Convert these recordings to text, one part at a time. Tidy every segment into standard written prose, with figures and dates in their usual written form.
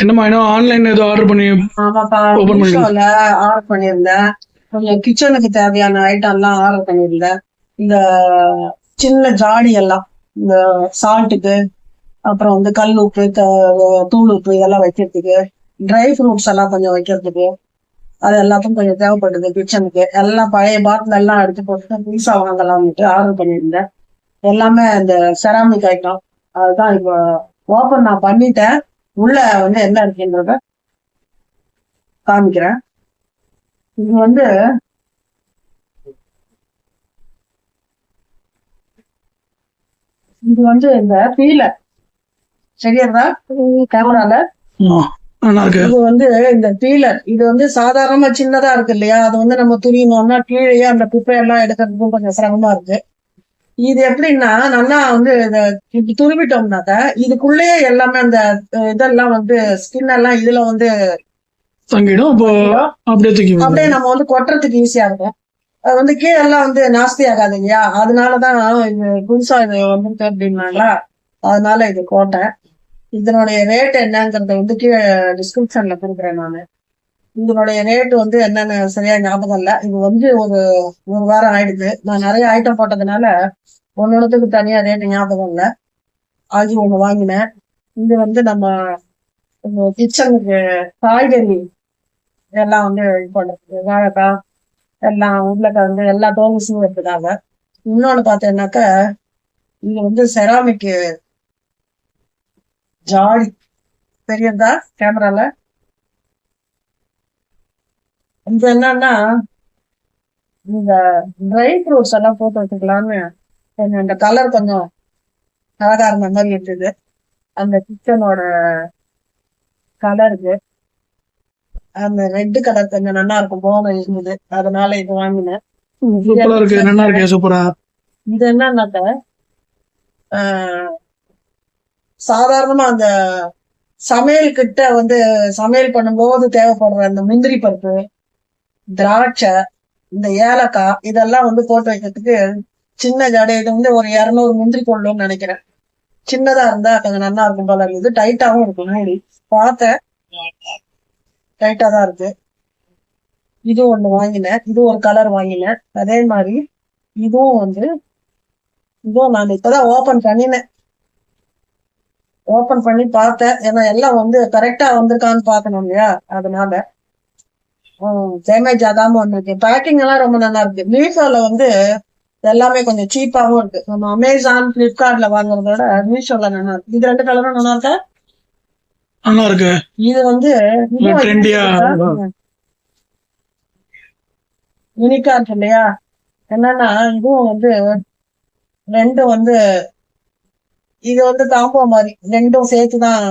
என்னம்மா இன்னும் ஆன்லைன் ஏதோ ஆர்டர் பண்ணி ஆமாப்பா, ஓபன் பண்ணி மீஷோல ஆர்டர் பண்ணியிருந்தேன். கொஞ்சம் கிச்சனுக்கு தேவையான ஐட்டம் எல்லாம் ஆர்டர் பண்ணியிருந்தேன். இந்த சின்ன ஜாடி எல்லாம் இந்த சால்ட்டுக்கு, அப்புறம் வந்து கல் உப்பு, தூள் உப்பு இதெல்லாம் வைக்கிறதுக்கு, ட்ரை ஃப்ரூட்ஸ் எல்லாம் கொஞ்சம் வைக்கிறதுக்கு, அது எல்லாத்துக்கும் கொஞ்சம் தேவைப்படுது கிச்சனுக்கு. எல்லாம் பழைய பாட்டில் எல்லாம் எடுத்து போட்டு புதுசா வாங்கலாம்னுட்டு ஆர்டர் பண்ணியிருந்தேன். எல்லாமே இந்த செராமிக் ஐட்டம். அதுதான் இப்போ ஓப்பன் நான் பண்ணிட்டேன். உள்ள வந்து என்ன இருக்குன்றத காமிக்கிறேன். இது வந்து இந்த பீலர் சரியாதா கேமரால. நல்லா இருக்கு. இது வந்து இந்த பீலர், இது வந்து சாதாரணமா சின்னதா இருக்கு இல்லையா, அது வந்து நம்ம துணியணும்னா கீழே அந்த குப்பையெல்லாம் எடுக்கிறதுக்கும் கொஞ்சம் சிரமமா இருக்கு. இது எப்படின்னா நல்லா வந்து இப்படி துருவிட்டோம்னாக்க இதுக்குள்ளேயே எல்லாமே அந்த இதெல்லாம் வந்து ஸ்கின் எல்லாம் இதுல வந்து தங்கிடும். அப்போ அப்படியே தூக்கி அப்படியே நம்ம வந்து கொட்டுறதுக்கு ஈஸியா இருக்கும். அது வந்து கீழே எல்லாம் வந்து நாஸ்தி ஆகாது இல்லையா, அதனாலதான் இது புதுசா இது வந்துருக்கு அப்படின்னாங்களா, அதனால இது போட்டேன். இதனுடைய ரேட் என்னங்கிறத வந்து கீழே டிஸ்கிரிப்ஷன்ல கொடுக்குறேன் நானு. இதனுடைய ரேட் வந்து என்னன்னு சரியா ஞாபகம் இல்லை. இது வந்து ஒரு வாரம் ஆயிடுது. நான் நிறைய ஐட்டம் போட்டதுனால ஒன்னொன்னுக்கு தனியா ரேட் ஞாபகம் இல்லை. அது ஒண்ணு வாங்கினேன். இது வந்து நம்ம கிச்சனுக்கு காய்கறி எல்லாம் வந்து இது பண்றதுக்கு, வாழைக்காய் எல்லாம் உருளைக்கிழங்கு எல்லா தோசையும் எடுத்துக்காங்க. இன்னொன்னு பார்த்தேன்னாக்க இது வந்து செராமிக் ஜாடி தெரியுதா கேமரால. இது என்னன்னா இந்த ட்ரை ஃப்ரூட்ஸ் எல்லாம் போட்டு வச்சுக்கலாம்னு இந்த கலர் கொஞ்சம் அழகா இருந்த மாதிரி இருந்தது. அந்த கிச்சனோட கலருக்கு அந்த ரெட் கலர் கொஞ்சம் நல்லா இருக்கும் போல இருந்தது, அதனால இது வாங்கினேன். சூப்பரா இருக்கு. நல்லா இருக்கு. சூப்பரா. இது என்னன்னாக்க சாதாரணமா அந்த சமையல் கிட்ட வந்து சமையல் பண்ணும்போது தேவைப்படுற அந்த முந்திரி பருப்பு, திராட்சை, இந்த ஏலக்காய் இதெல்லாம் வந்து போட்டு வைக்கிறதுக்கு சின்ன ஜாடி. இது வந்து ஒரு 200 முந்திரி கொள்ளும்னு நினைக்கிறேன். சின்னதா இருந்தா கொஞ்சம் நல்லா இருக்கும் போல இருக்குது. டைட்டாவும் இருக்கும். மூடி பார்த்தேன், டைட்டா தான் இருக்கு. இது ஒண்ணு வாங்கினேன். இது ஒரு கலர் வாங்கினேன். அதே மாதிரி இதுவும் நான் இப்பதான் ஓபன் பண்ணி பார்த்தேன். ஏன்னா எல்லாம் வந்து கரெக்டா வந்திருக்கான்னு பாக்கணும் இல்லையா, அதனால டேமேஜ் ஆகாம வந்திருக்கு. பேக்கிங் எல்லாம் ரொம்ப நல்லா இருக்கு. மீஷோல வந்து எல்லாமே கொஞ்சம் சீப்பாவும் இருக்கு. நம்ம அமேசான், பிளிப்கார்ட்ல வாங்குறத விட மீஷோல நல்லா இருக்கு. இது 2 கலரும் நல்லா இருக்கா? நல்லா இருக்கு. இது வந்து யூனிக்கா இருக்கு இல்லையா. என்னன்னா இதுவும் வந்து ரெண்டும் வந்து இது வந்து காம்போ மாதிரி ரெண்டும் சேர்த்துதான்.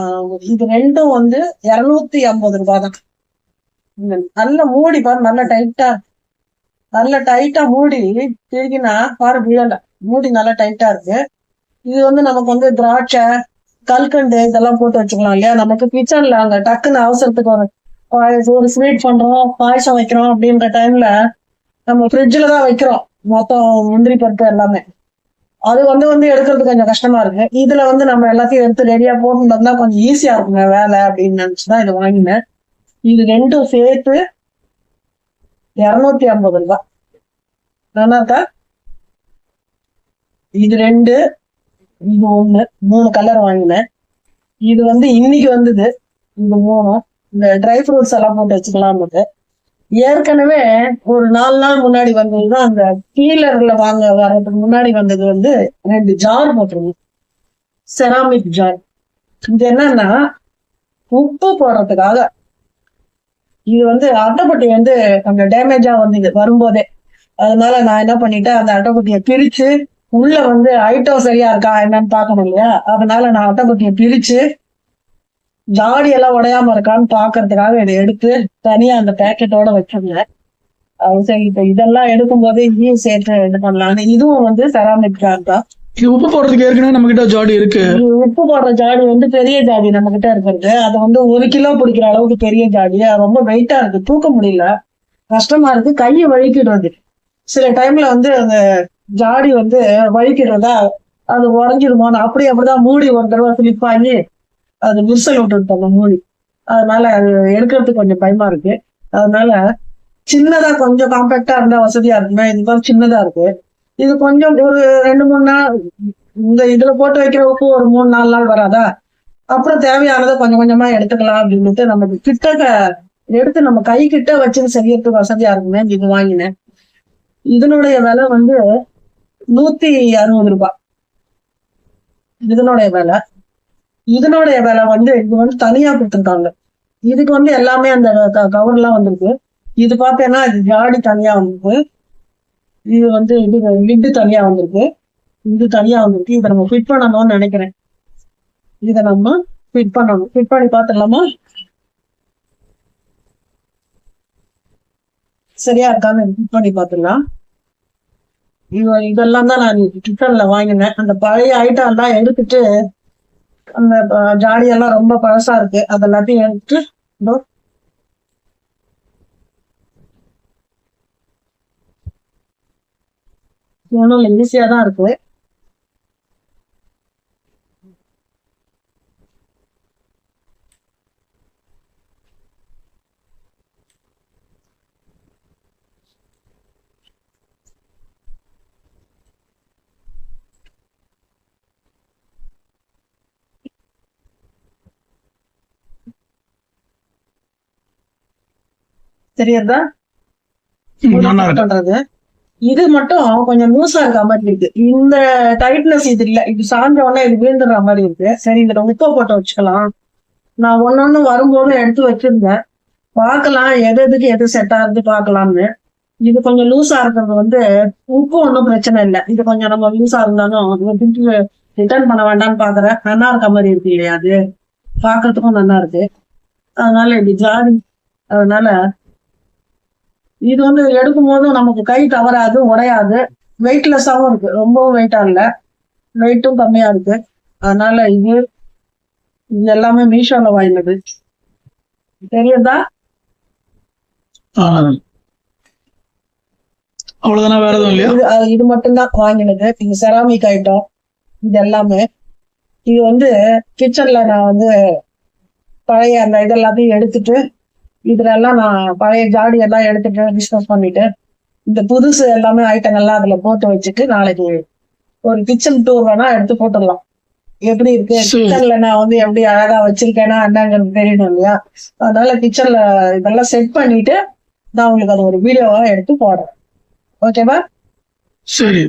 இது ரெண்டும் வந்து 250 ரூபாய் தான். நல்ல மூடி பாரு, நல்ல டைட்டா மூடி திருகினா பாரு விழல. மூடி நல்லா டைட்டா இருக்கு. இது வந்து நமக்கு வந்து திராட்சை, கல்கண்டு இதெல்லாம் போட்டு வச்சுக்கலாம் இல்லையா. நமக்கு கிச்சன்ல அங்க டக்குன்னு அவசரத்துக்கு ஒரு ஸ்வீட் பண்றோம், பாயசம் வைக்கிறோம் அப்படின்ற டைம்ல நம்ம ஃப்ரிட்ஜ்ல தான் வைக்கிறோம் மொத்தம் முந்திரி பருப்பு எல்லாமே. அது வந்து எடுக்கிறது கொஞ்சம் கஷ்டமா இருக்கு. இதுல வந்து நம்ம எல்லாத்தையும் எடுத்து ரெடியா போட்டுருந்தோம்னா கொஞ்சம் ஈஸியா இருக்குங்க வேலை அப்படின்னு நினைச்சுதான் இது வாங்கினேன். இது ரெண்டும் சேர்த்து 250 ரூபாய். நல்லா இருக்கா? இது 2, இது 1, 3 கலர் வாங்கினேன். இது வந்து இன்னைக்கு வந்தது. இது 3 இந்த ட்ரை ஃப்ரூட்ஸ் எல்லாம் போட்டு வச்சுக்கலாம்னு. ஏற்கனவே ஒரு 4 நாள் முன்னாடி வந்ததுதான் அந்த கீலர்ல வர்றதுக்கு முன்னாடி வந்தது வந்து 2 ஜார் போட்டிருந்தோம், செராமிக் ஜார். இது என்னன்னா உப்பு போடுறதுக்காக. இது வந்து அட்டைப்பட்டி வந்து கொஞ்சம் டேமேஜா வந்தது வரும்போதே. அதனால நான் என்ன பண்ணிட்டேன், அந்த அட்டைப்பட்டியை பிரிச்சு உள்ள வந்து ஐட்டம் சரியா இருக்கா என்னன்னு பாக்கணும் இல்லையா, அதனால நான் அட்டைப்பட்டியை பிரிச்சு ஜாடி எல்லாம் உடையாம இருக்கான்னு பாக்குறதுக்காக இதை எடுத்து தனியா அந்த பேக்கெட்டோட வச்சிருந்தேன். சரி, இப்ப இதெல்லாம் எடுக்கும் போதே இதையும் சேர்த்து இது பண்ணலான்னு. இதுவும் வந்து செராமிக் ஜார் தான். உப்பு போடுறதுக்கு ஏற்கனவே நம்ம கிட்ட ஜாடி இருக்கு. உப்பு போடுற ஜாடி வந்து பெரிய ஜாடி நம்ம கிட்ட இருக்கிறது. அது வந்து 1 கிலோ பிடிக்கிற அளவுக்கு பெரிய ஜாடி. ரொம்ப வெயிட்டா இருக்கு, தூக்க முடியல, கஷ்டமா இருக்கு, கையை வலிக்கிடுறது. சில டைம்ல வந்து அந்த ஜாடி வந்து வலிக்கிறதா அது உடஞ்சிருமோன்னு அப்படிதான் மூடி ஒரு தடவை ஸ்லிப் ஆகி அது விரிசல் விட்டுட்டோம் மூடி. அதனால அது எடுக்கிறதுக்கு கொஞ்சம் பயமா இருக்கு. அதனால சின்னதா கொஞ்சம் காம்பேக்டா இருந்தா வசதியா இருக்குமே, இது கொஞ்சம் சின்னதா இருக்கு. இது கொஞ்சம் ஒரு 2-3 நாள் இந்த இதுல போட்டு வைக்கிற உப்பு ஒரு 3-4 நாள் வராதா? அப்புறம் தேவையானதை கொஞ்சம் கொஞ்சமா எடுத்துக்கலாம் அப்படின்னுட்டு நமக்கு கிட்ட எடுத்து நம்ம கை கிட்ட வச்சு செய்யறதுக்கு வசதியா இருக்குமே இது வாங்கினேன். இதனுடைய விலை வந்து 160 ரூபாய். இதனுடைய விலை வந்து இது வந்து தனியா கொடுத்துருக்காங்க. இதுக்கு வந்து எல்லாமே அந்த கவர் எல்லாம் வந்திருக்கு. இது பார்த்தேன்னா இது ஜாடி தனியா வந்திருக்கு. இது வந்து இது லிட்டு தனியா வந்திருக்கு. இது தனியா வந்திருக்கு. இதை நம்ம ஃபிட் பண்ணணும்னு நினைக்கிறேன். இதை நம்ம ஃபிட் பண்ணணும். ஃபிட் பண்ணி பார்த்துடலாமா? சரியா இருக்கான்னு ஃபிட் பண்ணி பார்த்துடலாம். இதெல்லாம் தான் நான் கிச்சன்ல வாங்கினேன். அந்த பழைய ஐட்டம் எல்லாம் எடுத்துட்டு அந்த ஜாடியெல்லாம் ரொம்ப பழசா இருக்கு. அதெல்லாத்தையும் எடுத்து ஒன்றும் ஈஸியா தான் இருக்கு. தெரியுதா நல்லா இருக்கு. பண்றது? இது மட்டும் கொஞ்சம் லூஸா இருக்க மாதிரி இருக்கு. இந்த டைட்னஸ் இது இல்ல. இது சாஞ்ச உடனே இது விழுந்துடுற மாதிரி இருக்கு. சரி, இதுல உப்பை போட்டு வச்சுக்கலாம். நான் ஒன்னொன்னு வரும்போது எடுத்து வச்சிருந்தேன். பார்க்கலாம் எதுக்கு எது செட் ஆகுது பார்க்கலாம்னு. இது கொஞ்சம் லூஸா இருக்கிறது வந்து உப்பு ஒன்றும் பிரச்சனை இல்லை. இது கொஞ்சம் நம்ம லூஸா இருந்தாலும் ரிட்டர்ன் பண்ண வேண்டாம்னு பாக்குறேன். நல்லா இருக்க மாதிரி இருக்கு இல்லையா? அது பாக்குறதுக்கும் நல்லா இருக்கு. அதனால இப்படி ஜாடி. அதனால இது வந்து எடுக்கும் போதும் நமக்கு கை தவறாது, உடையாது. வெயிட்லெஸ்ஸாவும் இருக்கு. ரொம்பவும் வெயிட்டா இல்ல, வெயிட்டும் கம்மியா இருக்கு. அதனால இது எல்லாமே மீஷோல வாங்கினது. தெரியுதா? அவ்வளவுதானே, வேற எதுவும் இல்லையா? இது மட்டும்தான் வாங்கினது. இது செராமிக் ஐட்டம். இது எல்லாமே இது வந்து கிச்சன்ல நான் வந்து பழைய அந்த இதெல்லாத்தையும் எடுத்துட்டு இதுல எல்லாம் நான் பழைய ஜாடி எல்லாம் எடுத்துட்டு டிஸ்கஸ் பண்ணிட்டு இந்த புதுசு எல்லாமே ஐட்டம் எல்லாம் அதுல போட்டு வச்சுட்டு நாளைக்கு ஒரு கிச்சன் டூர் வேணா எடுத்து போட்டுடலாம். எப்படி இருக்கு கிச்சன்ல நான் வந்து எப்படி அழகா வச்சிருக்கேன்னா என்னங்கிறது தெரியணும் இல்லையா? அதனால கிச்சன்ல இதெல்லாம் செட் பண்ணிட்டு நான் உங்களுக்கு அது ஒரு வீடியோவா எடுத்து போடுறேன். ஓகேவா? சரி.